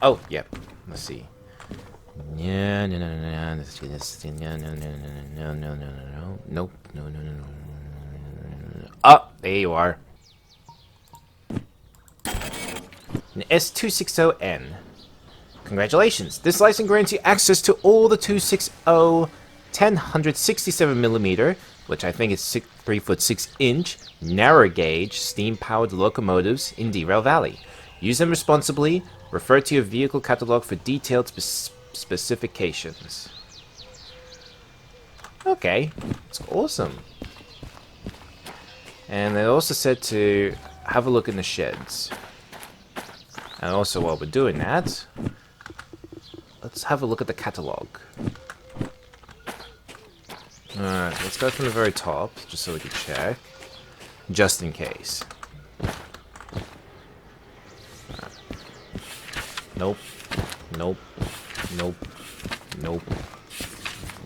Oh, yep. Let's see. Yeah, no, no, no, no. Let's do this. No, no, no, no, no, no, no, no, no. Nope. No, no, no, no. Oh, there you are. An S260N. Congratulations. This license grants you access to all the 260 1067mm, which I think is 3 foot 6 inch, narrow gauge, steam powered locomotives in Derail Valley. Use them responsibly. Refer to your vehicle catalog for detailed specifications. Okay, it's awesome. And they also said to have a look in the sheds. And also, while we're doing that, let's have a look at the catalog. Alright, let's go from the very top, just so we can check. Just in case. Nope. Nope. Nope. Nope.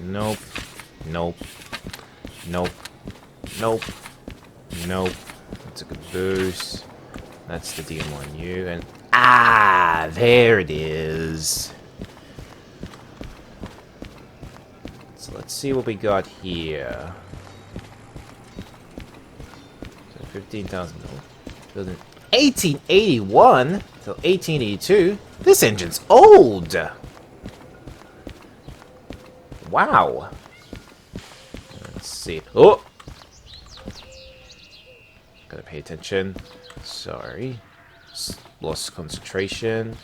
Nope. Nope. Nope. Nope. Nope. That's a good boost. That's the DM1U, and ah, there it is. So let's see what we got here. So 15,000. Building 1881 till 1882. This engine's old. Wow. Let's see. Oh. Gotta pay attention. Sorry. Lost concentration.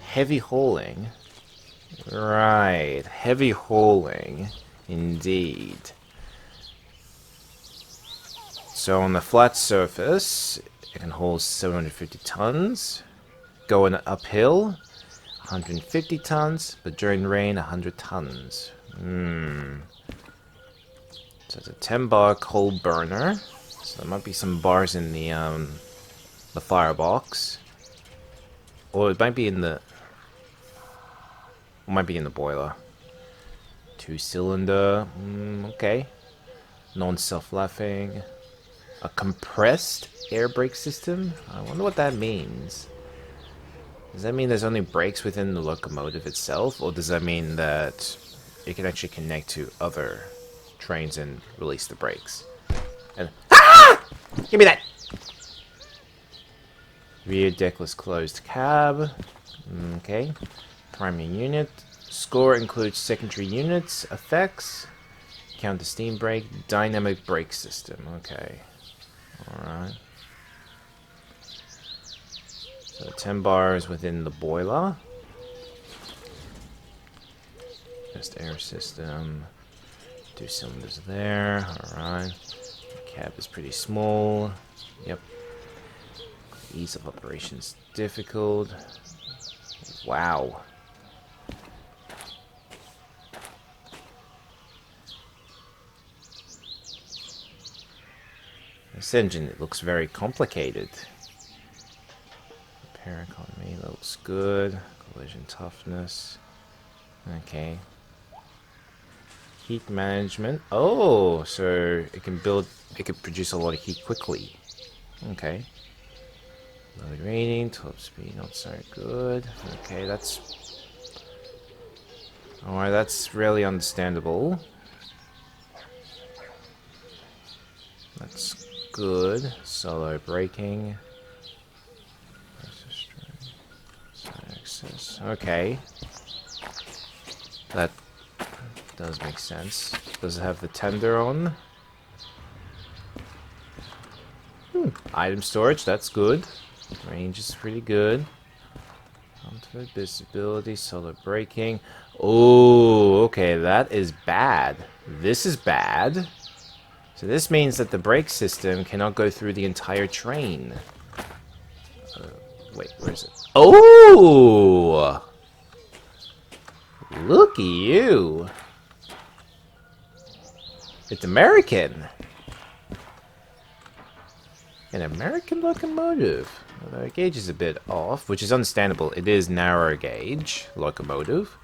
Heavy hauling. Right. Heavy hauling. Indeed. So on the flat surface, it can hold 750 tons. Going uphill, 150 tons. But during rain, 100 tons. So it's a 10-bar coal burner. So there might be some bars in the firebox, or it might be in the boiler. 2-cylinder. Okay. Non-self-laughing. A compressed air brake system. I wonder what that means. Does that mean there's only brakes within the locomotive itself, or does that mean that it can actually connect to other trains and release the brakes? And ah! Give me that! Rear deckless closed cab. Okay. Primary unit. Score includes secondary units, effects, counter steam brake, dynamic brake system. Okay. Alright. So 10 bars within the boiler. Just air system. 2 cylinders there. Alright. The cab is pretty small. Yep. Ease of operations difficult. Wow. This engine, it looks very complicated. Repair economy, that looks good. Collision toughness. Okay. Heat management. Oh, so it can produce a lot of heat quickly. Okay. Load rating, top speed, not so good. Okay, that's... Alright, that's really understandable. That's good. Solo braking. Access. Okay. That does make sense. Does it have the tender on? Item storage, that's good. Range is pretty good. Comfort, visibility, solo braking. Oh, okay, that is bad. This is bad. So this means that the brake system cannot go through the entire train. Wait, where is it? Oh! Look at you! It's American! An American locomotive. Although the gauge is a bit off, which is understandable. It is narrow gauge locomotive.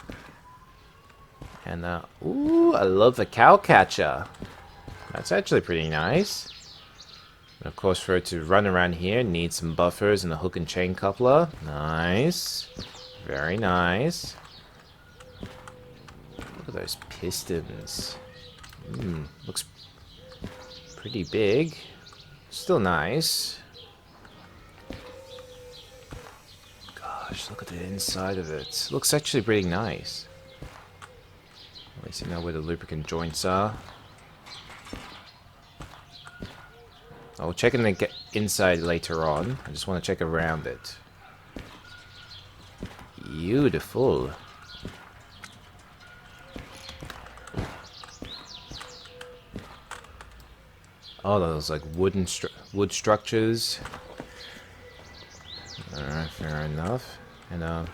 And, ooh, I love the cow catcher. That's actually pretty nice. Of course, for it to run around here, need some buffers and a hook and chain coupler. Nice. Very nice. Look at those pistons. Looks pretty big. Still nice. Gosh, look at the inside of it. Looks actually pretty nice. At least you know where the lubricant joints are. I'll check in the inside later on. I just want to check around it. Beautiful. Oh, those like wood structures. Fair enough. And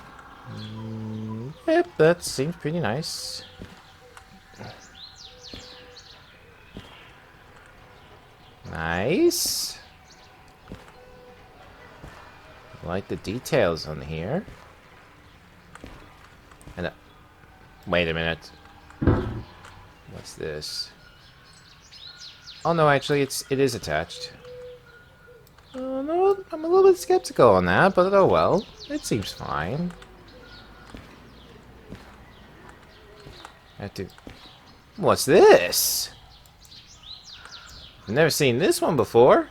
yep, that seems pretty nice. Nice. I like the details on here. And wait a minute. What's this? Oh no, actually, it is attached. No, I'm a little bit skeptical on that, but oh well. It seems fine. I have to. What's this? I've never seen this one before.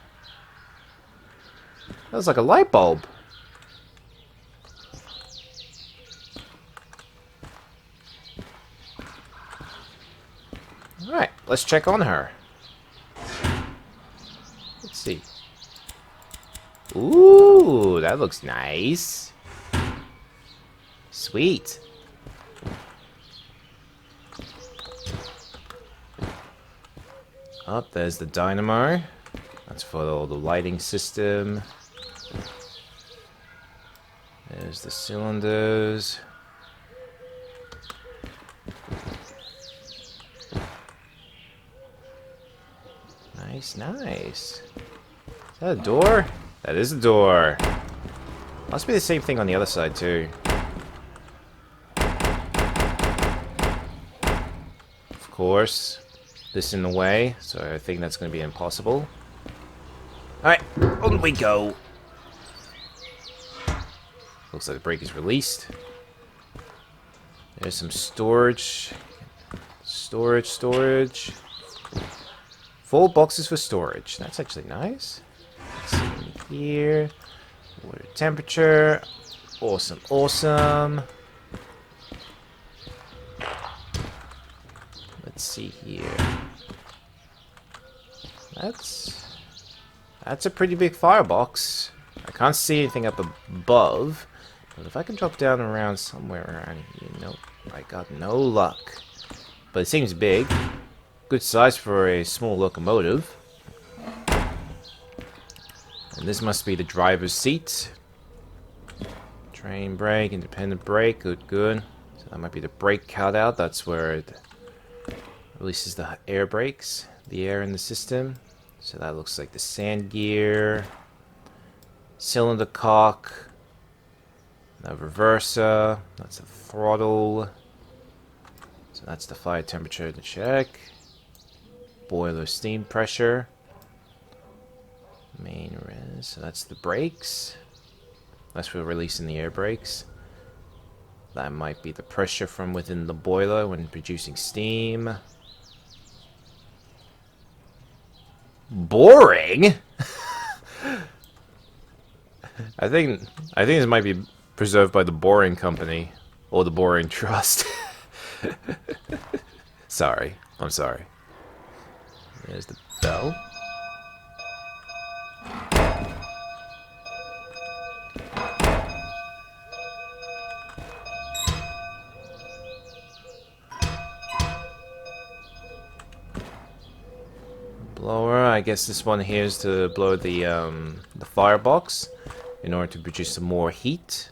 That was like a light bulb. Alright, let's check on her. Let's see. Ooh, that looks nice. Sweet. Up there's the dynamo. That's for all the lighting system. There's the cylinders. Nice, nice. Is that a door? That is a door. Must be the same thing on the other side too. Of course. This in the way, so I think that's going to be impossible. Alright, on we go. Looks like the brake is released. There's some storage. Storage. 4 boxes for storage. That's actually nice. Let's see here. Water temperature. Awesome, awesome. Let's see here. That's a pretty big firebox. I can't see anything up above, but if I can drop down around somewhere around here, nope, I got no luck. But it seems big. Good size for a small locomotive. And this must be the driver's seat. Train brake, independent brake, good. So that might be the brake cutout. That's where it releases the air brakes, the air in the system. So that looks like the sand gear, cylinder cock, the reverser, that's the throttle. So that's the fire temperature to check. Boiler steam pressure. Main res, so that's the brakes. That's for releasing the air brakes. That might be the pressure from within the boiler when producing steam. Boring? I think this might be preserved by the Boring Company or the Boring Trust. Sorry, I'm sorry. There's the bell. Blower, I guess this one here is to blow the firebox in order to produce some more heat.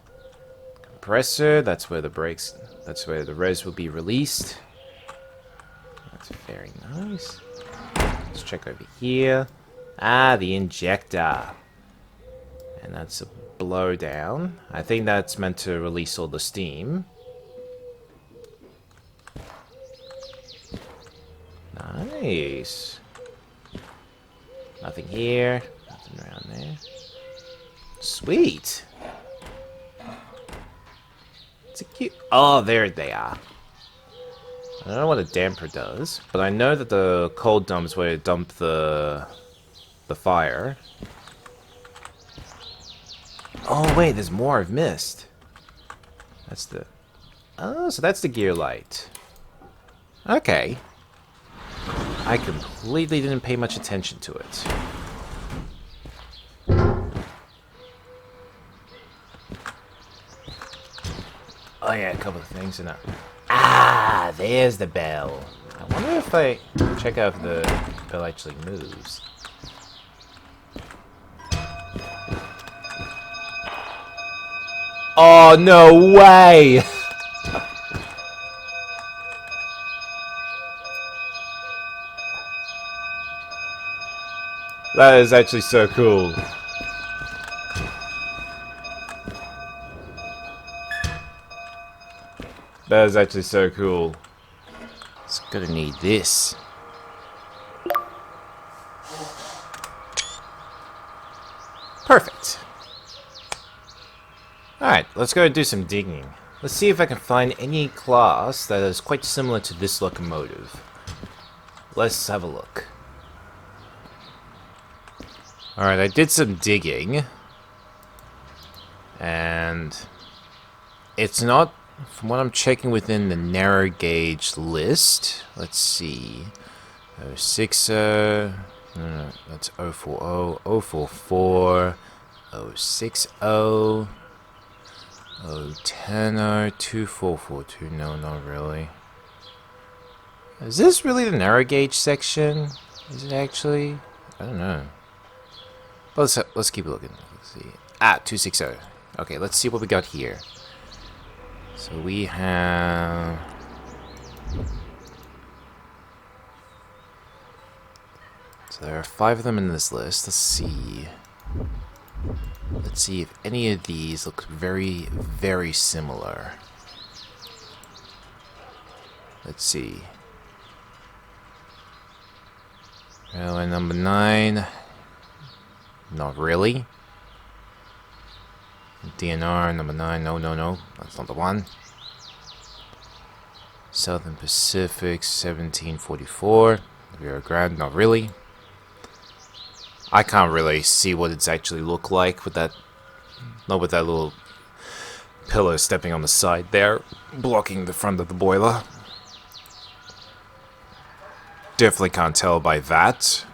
Compressor, that's where the brakes, that's where the res will be released. That's very nice. Let's check over here. Ah, the injector. And that's a blow down. I think that's meant to release all the steam. Nice. Nothing here. Nothing around there. Sweet. It's a cute... Oh, there they are. I don't know what a damper does, but I know that the cold dump is where you dump the fire. Oh, wait, there's more I've missed. That's the... Oh, so that's the gear light. Okay. I completely didn't pay much attention to it. Oh yeah, a couple of things in it. Ah, there's the bell. I wonder if I check out if the bell actually moves. Oh, no way! That is actually so cool. That is actually so cool. It's gonna need this. Perfect. Alright, let's go do some digging. Let's see if I can find any class that is quite similar to this locomotive. Let's have a look. Alright, I did some digging. And it's not, from what I'm checking within the narrow gauge list. Let's see. 060, no, that's 040, 044, 060, 010, 2442. No, not really. Is this really the narrow gauge section? Is it actually? I don't know. But let's keep looking. Let's see. Ah, 260. Okay, let's see what we got here. So we have... So there are 5 of them in this list. Let's see. Let's see if any of these look very, very similar. Let's see. Railway number 9. Not really. DNR number 9. No, no, no. That's not the one. Southern Pacific 1744. Rio Grande. Not really. I can't really see what it's actually look like with that. Not with that little pillar stepping on the side there, blocking the front of the boiler. Definitely can't tell by that.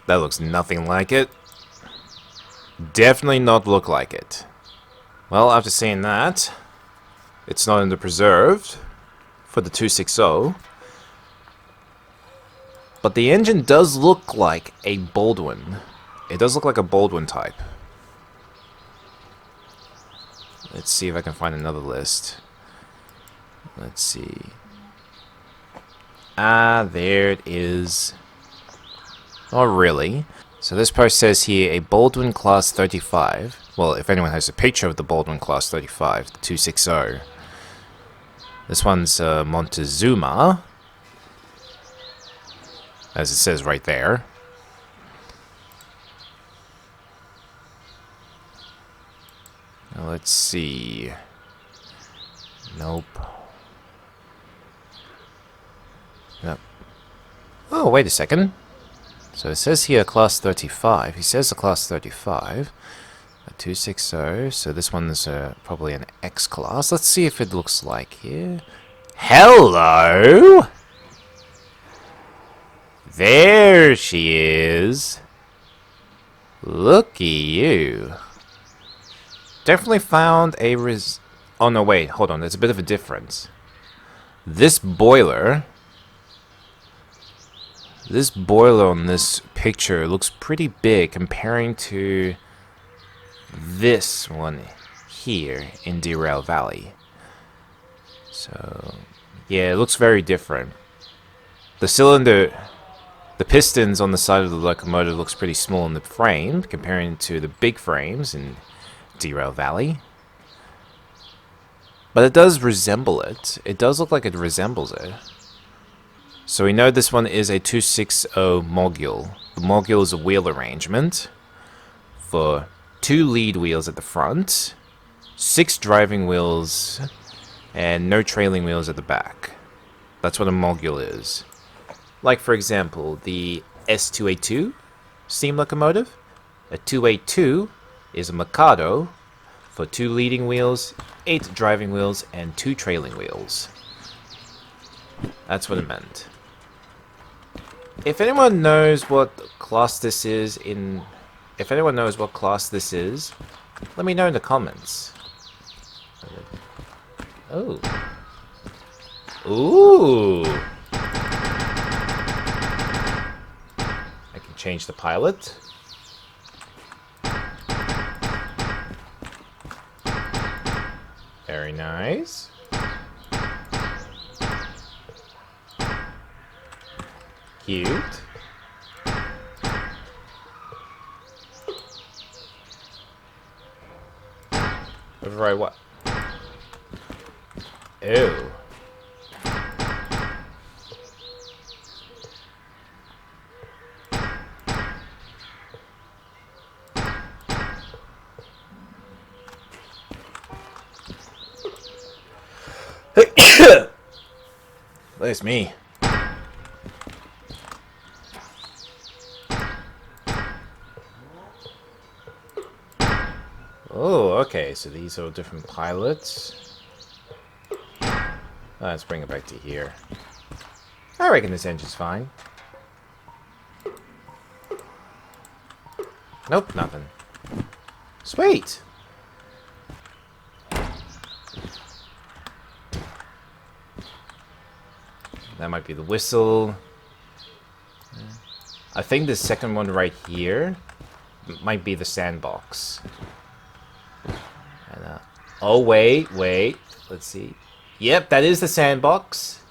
That looks nothing like it. Definitely not look like it. Well, after saying that, it's not in the preserved for the 260. But the engine does look like a Baldwin. It does look like a Baldwin type. Let's see if I can find another list. Let's see. Ah, there it is. Not really. So this post says here a Baldwin Class 35. Well, if anyone has a picture of the Baldwin Class 35, the 260. This one's Montezuma, as it says right there. Now let's see. Nope. Nope. Oh, wait a second. So it says here Class 35. He says a Class 35. A 260. So this one's probably an X class. Let's see if it looks like here. Hello! There she is. Looky you. Definitely found a Oh no, wait, hold on. There's a bit of a difference. This boiler on this picture looks pretty big comparing to this one here in Derail Valley. So, yeah, it looks very different. The cylinder, the pistons on the side of the locomotive looks pretty small in the frame comparing to the big frames in Derail Valley. But it does resemble it. It does look like it resembles it. So we know this one is a 260 module. The module is a wheel arrangement for 2 lead wheels at the front, 6 driving wheels, and no trailing wheels at the back. That's what a module is. Like, for example, the S282 steam locomotive. A 282 is a Mikado for 2 leading wheels, 8 driving wheels, and 2 trailing wheels. That's what it meant. If anyone knows what class this is let me know in the comments. Oh. Ooh. I can change the pilot. Very nice. Cute. Override what? Ew. That's me. Oh, okay, so these are different pilots. Let's bring it back to here. I reckon this engine's fine. Nope, nothing. Sweet! That might be the whistle. I think the second one right here might be the sandbox. And, oh, wait. Let's see. Yep, that is the sandbox.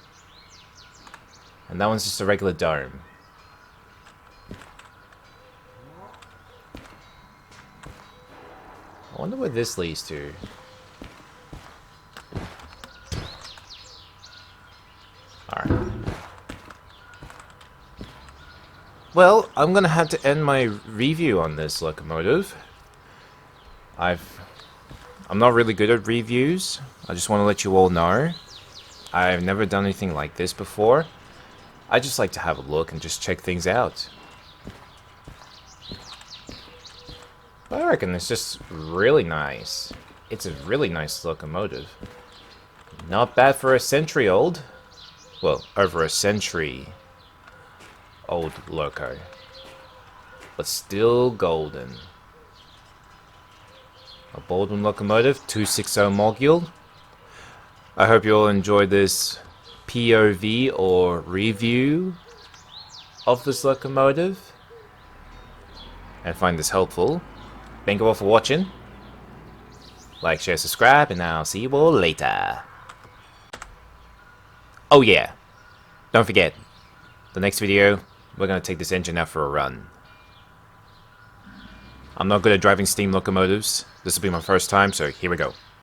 And that one's just a regular dome. I wonder where this leads to. Alright. Well, I'm gonna have to end my review on this locomotive. I'm not really good at reviews. I just want to let you all know. I've never done anything like this before. I just like to have a look and just check things out. But I reckon it's just really nice. It's a really nice locomotive. Not bad for a century old. Well, over a century old loco. But still golden. A Baldwin locomotive, 260 module. I hope you all enjoyed this POV or review of this locomotive and find this helpful. Thank you all for watching. Like, share, subscribe, and I'll see you all later. Oh yeah, don't forget, the next video, we're going to take this engine out for a run. I'm not good at driving steam locomotives. This will be my first time, so here we go.